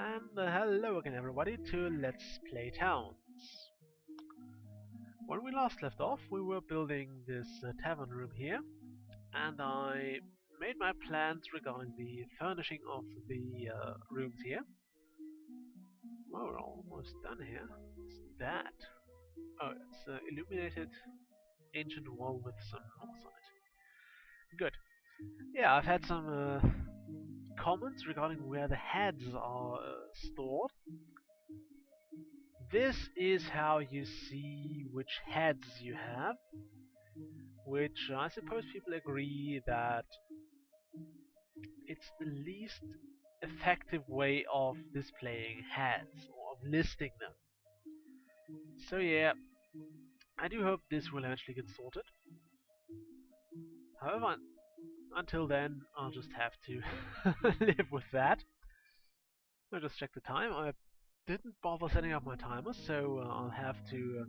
And hello again everybody to Let's Play Towns. When we last left off, we were building this tavern room here, and I made my plans regarding the furnishing of the rooms here. Well, we're almost done here. What's that? Oh, it's an illuminated ancient wall with some knocks on it. Good. Yeah, I've had some comments regarding where the heads are stored. This is how you see which heads you have, which I suppose people agree that it's the least effective way of displaying heads or of listing them. So yeah, I do hope this will eventually get sorted. However, until then, I'll just have to live with that. I'll just check the time. I didn't bother setting up my timer, so I'll have to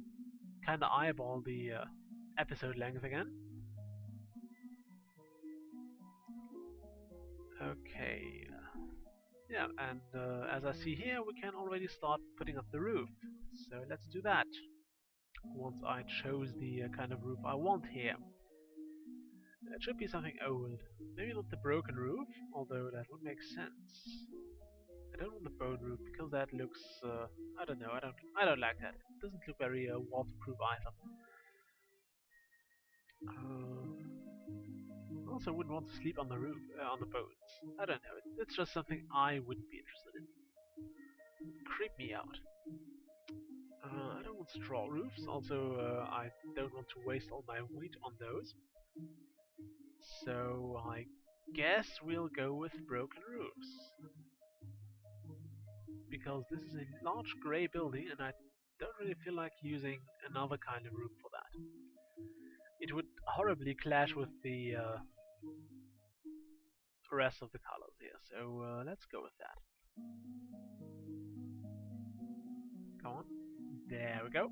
kind of eyeball the episode length again. Okay. Yeah, and as I see here, we can already start putting up the roof. So let's do that. Once I chose the kind of roof I want here. It should be something old. Maybe not the broken roof, although that would make sense. I don't want the bone roof because that looks, I don't know, I don't like that. It doesn't look very waterproof either. Also wouldn't want to sleep on the roof, on the bones. I don't know. It's just something I wouldn't be interested in. Creep me out. I don't want straw roofs. Also, I don't want to waste all my wheat on those. So I guess we'll go with broken roofs. Because this is a large grey building and I don't really feel like using another kind of roof for that. It would horribly clash with the rest of the colors here. So let's go with that. Come on. There we go.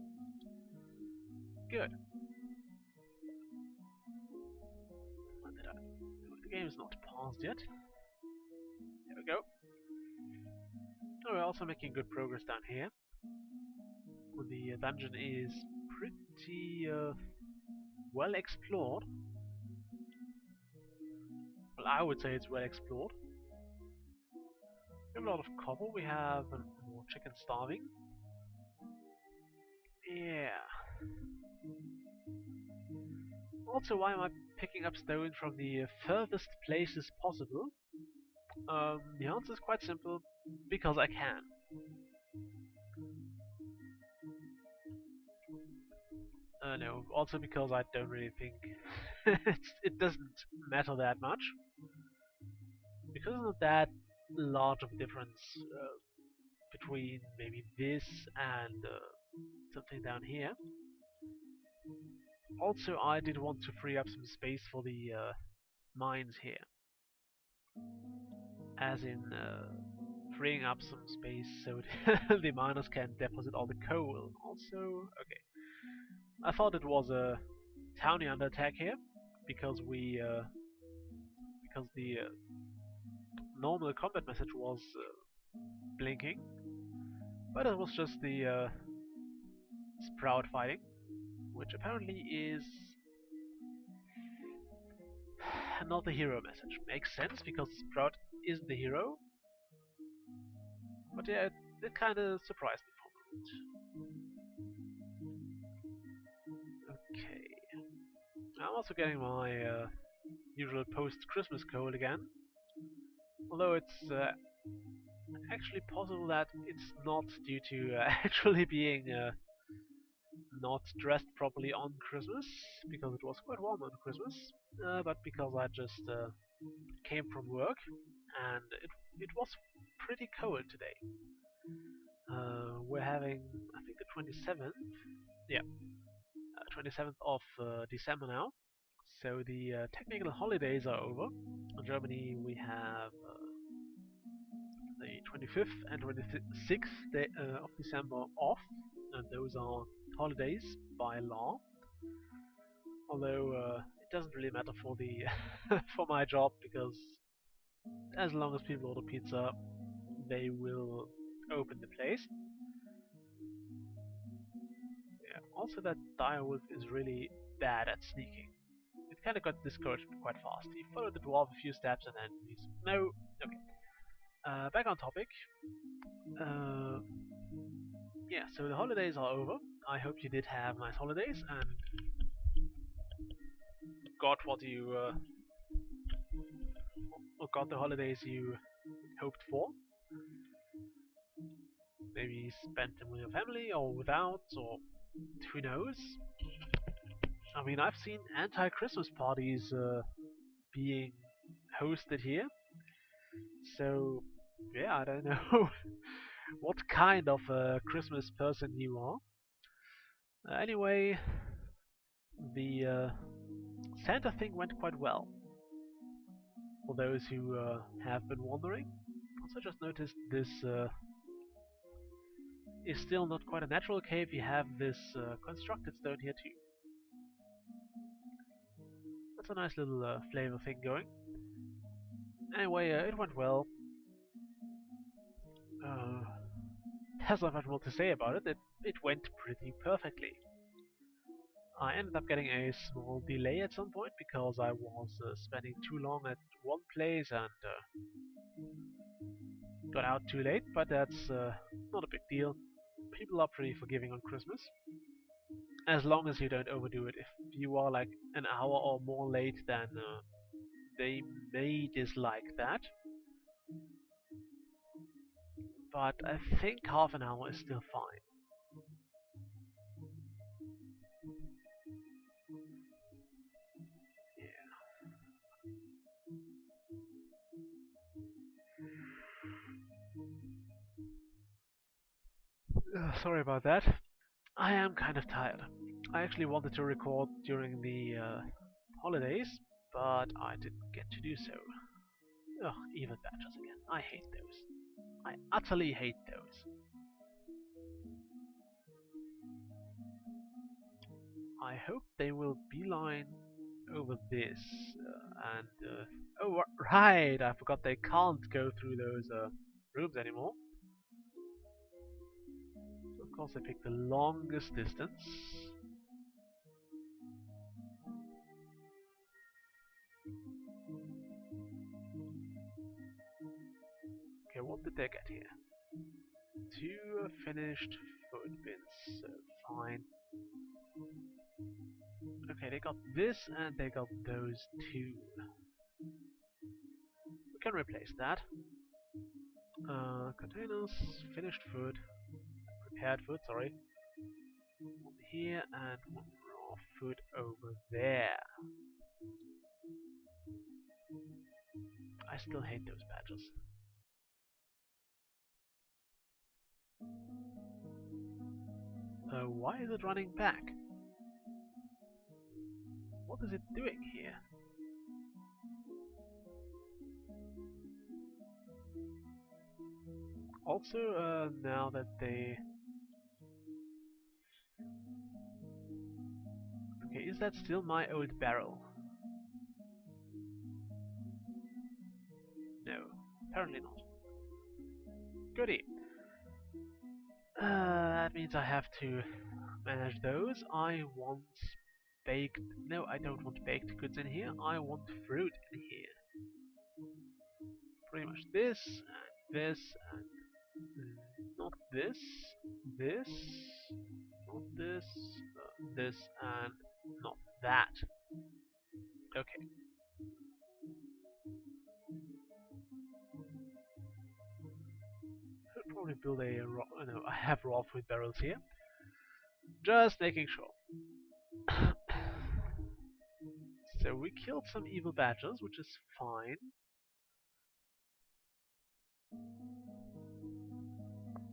Good. What did I? The game is not paused yet. There we go. Oh, we're also making good progress down here. The dungeon is pretty well explored. Well, I would say it's well explored. We have a lot of copper. We have more chicken starving. Yeah. Also, why am I picking up stone from the furthest places possible? The answer is quite simple. Because I can. No, also because I don't really think it doesn't matter that much. Because it's not that large of a difference between maybe this and something down here. Also, I did want to free up some space for the mines here. As in freeing up some space so the miners can deposit all the coal. Also, okay. I thought it was a townie under attack here because because the normal combat message was blinking, but it was just the Sprout fighting, which apparently is not the hero message. Makes sense because Sprout is the hero, but yeah, it kind of surprised me for a moment. Okay, I'm also getting my usual post-Christmas cold again, although it's actually possible that it's not due to actually being not dressed properly on Christmas, because it was quite warm on Christmas, but because I just came from work and it was pretty cold today. We're having, I think, the 27th, yeah, 27th of December now, so the technical holidays are over. In Germany, we have the 25th and 26th day, of December off, and those are holidays by law. Although it doesn't really matter for the for my job because as long as people order pizza, they will open the place. Yeah. Also, that direwolf is really bad at sneaking. It kind of got discouraged quite fast. He followed the dwarf a few steps and then he's no. Okay. Back on topic. Uh, yeah. So the holidays are over. I hope you did have nice holidays and got what you or got the holidays you hoped for. Maybe spent them with your family or without, or who knows. I mean, I've seen anti-Christmas parties being hosted here, so yeah, I don't know what kind of a Christmas person you are. Anyway, the Santa thing went quite well. For those who have been wondering, also just noticed this is still not quite a natural cave. You have this constructed stone here too. That's a nice little flavor thing going. Anyway, it went well. Uh, there's not much more to say about it. It went pretty perfectly. I ended up getting a small delay at some point because I was spending too long at one place and got out too late, but that's not a big deal. People are pretty forgiving on Christmas, as long as you don't overdo it. If you are like an hour or more late, then they may dislike that. But I think half an hour is still fine. Sorry about that. I am kind of tired. I actually wanted to record during the holidays, but I didn't get to do so. Ugh, even badgers again. I hate those. I utterly hate those. I hope they will beeline over this. Oh, right! I forgot they can't go through those rooms anymore. Of course, they pick the longest distance. Okay, what did they get here? Two finished food bins, so fine. Okay, they got this and they got those two. We can replace that. Containers, finished food, prepared food, sorry. One here and one raw food over there. I still hate those badges. Why is it running back? What is it doing here? Also, now that they... Okay, is that still my old barrel? No, apparently not. Goody. That means I have to manage those. I want baked... No, I don't want baked goods in here. I want fruit in here. Pretty much this, and this, and not this, this, not this, this, and not that. Okay. I'll probably build a raw... No, I have raw food barrels here. Just making sure. So we killed some evil badgers, which is fine.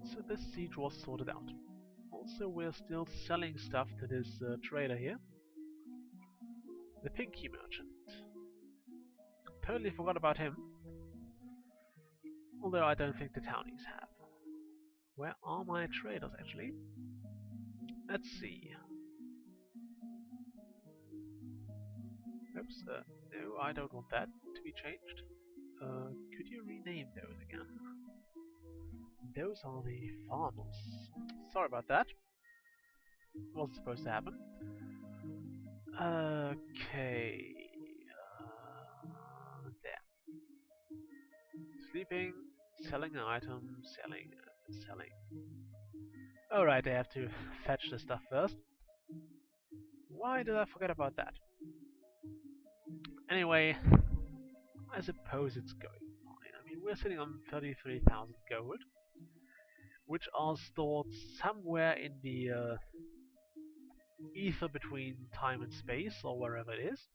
So this siege was sorted out. Also, we're still selling stuff to this trader here. The Pinky Merchant. Totally forgot about him. Although I don't think the townies have. Where are my traders actually? Let's see. Oops, no, I don't want that to be changed. Could you rename those again? those are the farmers. Sorry about that. Wasn't supposed to happen. Okay. There. Sleeping, selling items, selling. Alright, I have to fetch the stuff first. Why did I forget about that? Anyway, I suppose it's going fine. I mean, we're sitting on 33,000 gold, which are stored somewhere in the ether between time and space, or wherever it is.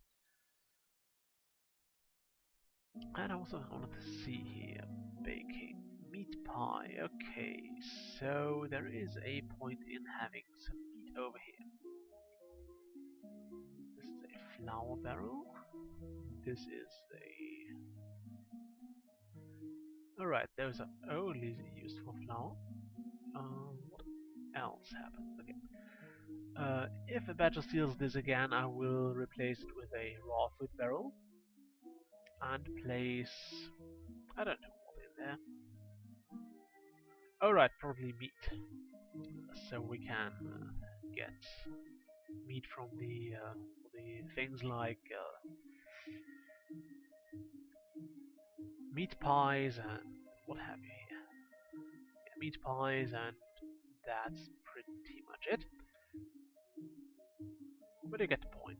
And I also wanted to see here, baking meat pie. Okay, so there is a point in having some meat over here. This is a flour barrel. This is a... Alright, those are only used for flour. What else happens? Okay. If a badger steals this again, I will replace it with a raw food barrel and place, I don't know what in there. Alright, probably meat. So we can get meat from the things like meat pies and what have you here. Yeah, meat pies, and that's pretty much it. But you get the point.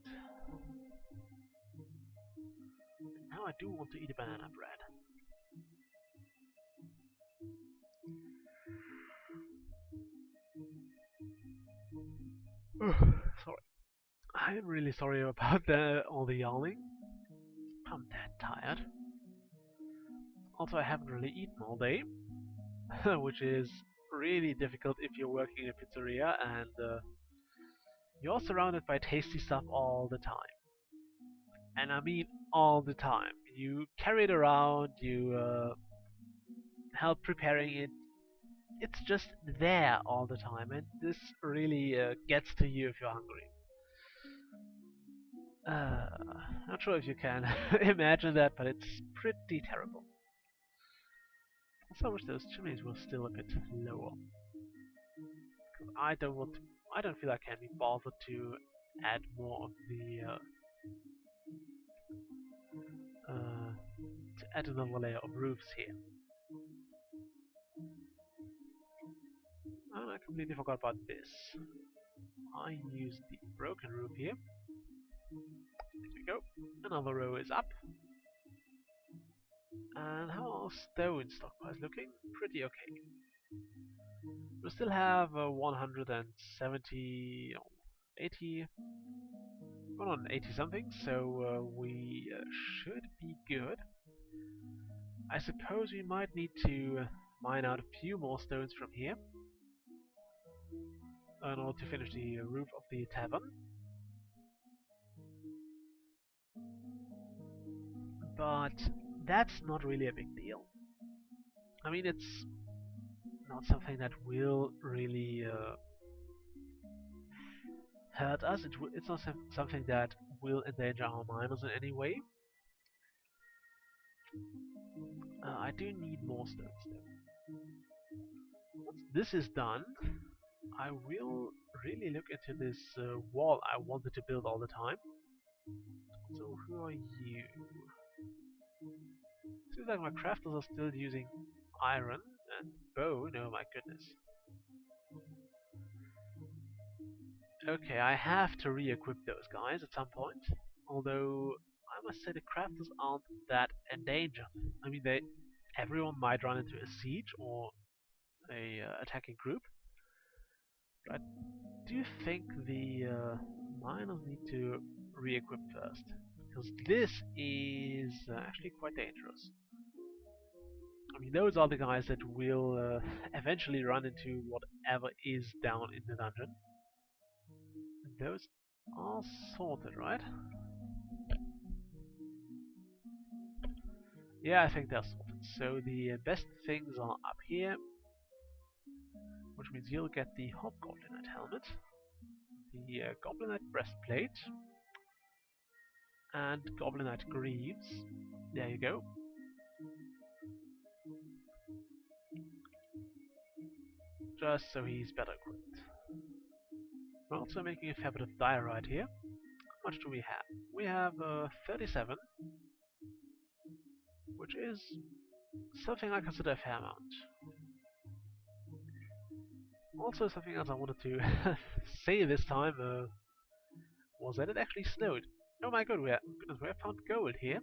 Now I do want to eat a banana bread. Sorry. I'm really sorry about all the yawning. I'm that tired. Also, I haven't really eaten all day, which is really difficult if you're working in a pizzeria and you're surrounded by tasty stuff all the time. And I mean all the time. You carry it around, you help preparing it. It's just there all the time, and this really gets to you if you're hungry. Not sure if you can imagine that, but it's pretty terrible. Also, I wish those chimneys were still a bit lower. I don't want to, I don't feel I can be bothered to add more of the to add another layer of roofs here. And I completely forgot about this. I use the broken roof here. There we go. Another row is up. And how are stone stockpiles looking? Pretty okay. We still have 170, 80, 180 something, so we should be good. I suppose we might need to mine out a few more stones from here in order to finish the roof of the tavern. But that's not really a big deal. I mean, it's not something that will really hurt us. It's not something that will endanger our miners in any way. I do need more stones though. Once this is done, I will really look into this wall I wanted to build all the time. So who are you? Seems like my crafters are still using iron and bone. Oh my goodness. Okay, I have to re-equip those guys at some point. Although I must say the crafters aren't that endangered. I mean, everyone might run into a siege or a attacking group. But do you think the miners need to re-equip first? Because this is actually quite dangerous. I mean, those are the guys that will eventually run into whatever is down in the dungeon. Those are sorted, right? Yeah, I think they're sorted. So the best things are up here, which means you'll get the Hobgoblinite helmet, the Goblinite breastplate, and Goblinite greaves. There you go. just so he's better equipped. We're also making a fair bit of diorite here. How much do we have? We have 37, which is something I consider a fair amount. Also, something else I wanted to say this time was that it actually snowed. Oh my god, goodness, we have found gold here.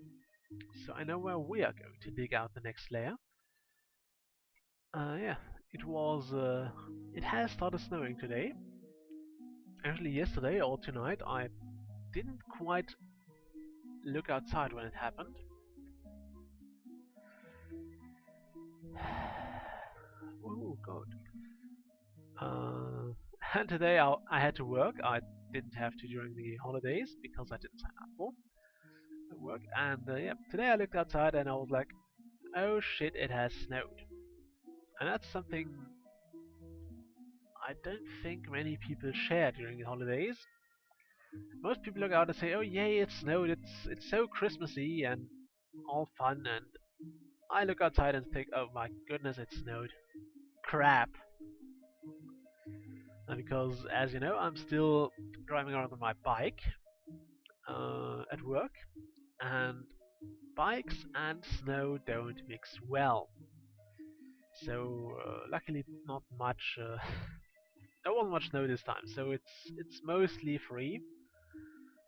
So I know where we are going to dig out the next layer. Yeah, it has started snowing today. Actually, yesterday or tonight, I didn't quite look outside when it happened. Oh god. And today I had to work. I didn't have to during the holidays because I didn't sign up for work. And yeah, today I looked outside and I was like, oh shit, it has snowed. And that's something I don't think many people share during the holidays. Most people look out and say, "Oh yay, it snowed! It's so Christmassy and all fun." And I look outside and think, "Oh my goodness, it snowed! Crap!" Because, as you know, I'm still driving around on my bike at work, and bikes and snow don't mix well. So luckily, not much. There wasn't much snow this time, so it's mostly free.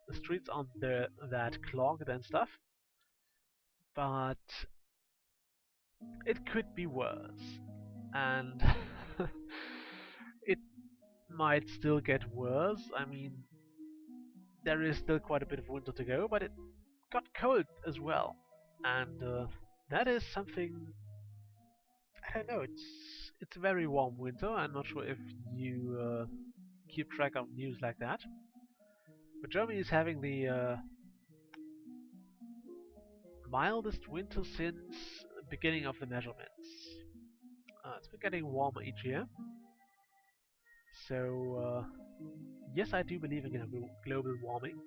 The streets aren't that clogged and stuff, but it could be worse, and it might still get worse. I mean, there is still quite a bit of winter to go, but it got cold as well, and that is something. I don't know. It's a very warm winter. I'm not sure if you keep track of news like that, but Germany is having the mildest winter since the beginning of the measurements. It's been getting warmer each year. So, yes, I do believe in global warming.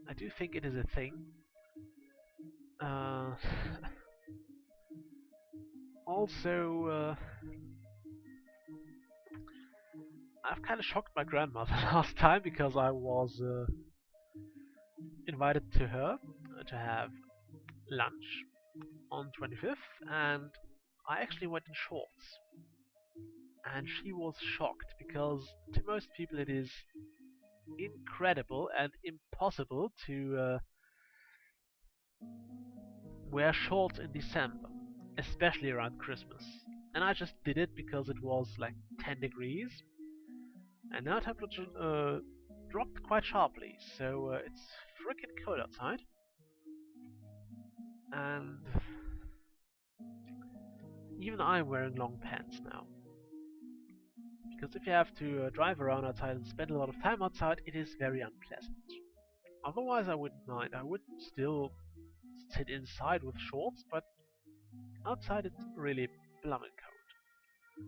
I do think it is a thing. Uh, also, I've kind of shocked my grandmother last time because I was invited to her to have lunch on 25th, and I actually went in shorts. And she was shocked because to most people it is incredible and impossible to wear shorts in December, especially around Christmas. And I just did it because it was like 10 degrees, and now temperature dropped quite sharply, so it's freaking cold outside. And even I'm wearing long pants now. Because if you have to drive around outside and spend a lot of time outside, it is very unpleasant. Otherwise, I wouldn't mind. I would still sit inside with shorts, but outside it's really blooming cold.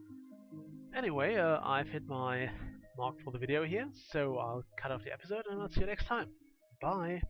Anyway, I've hit my mark for the video here, so I'll cut off the episode and I'll see you next time. Bye!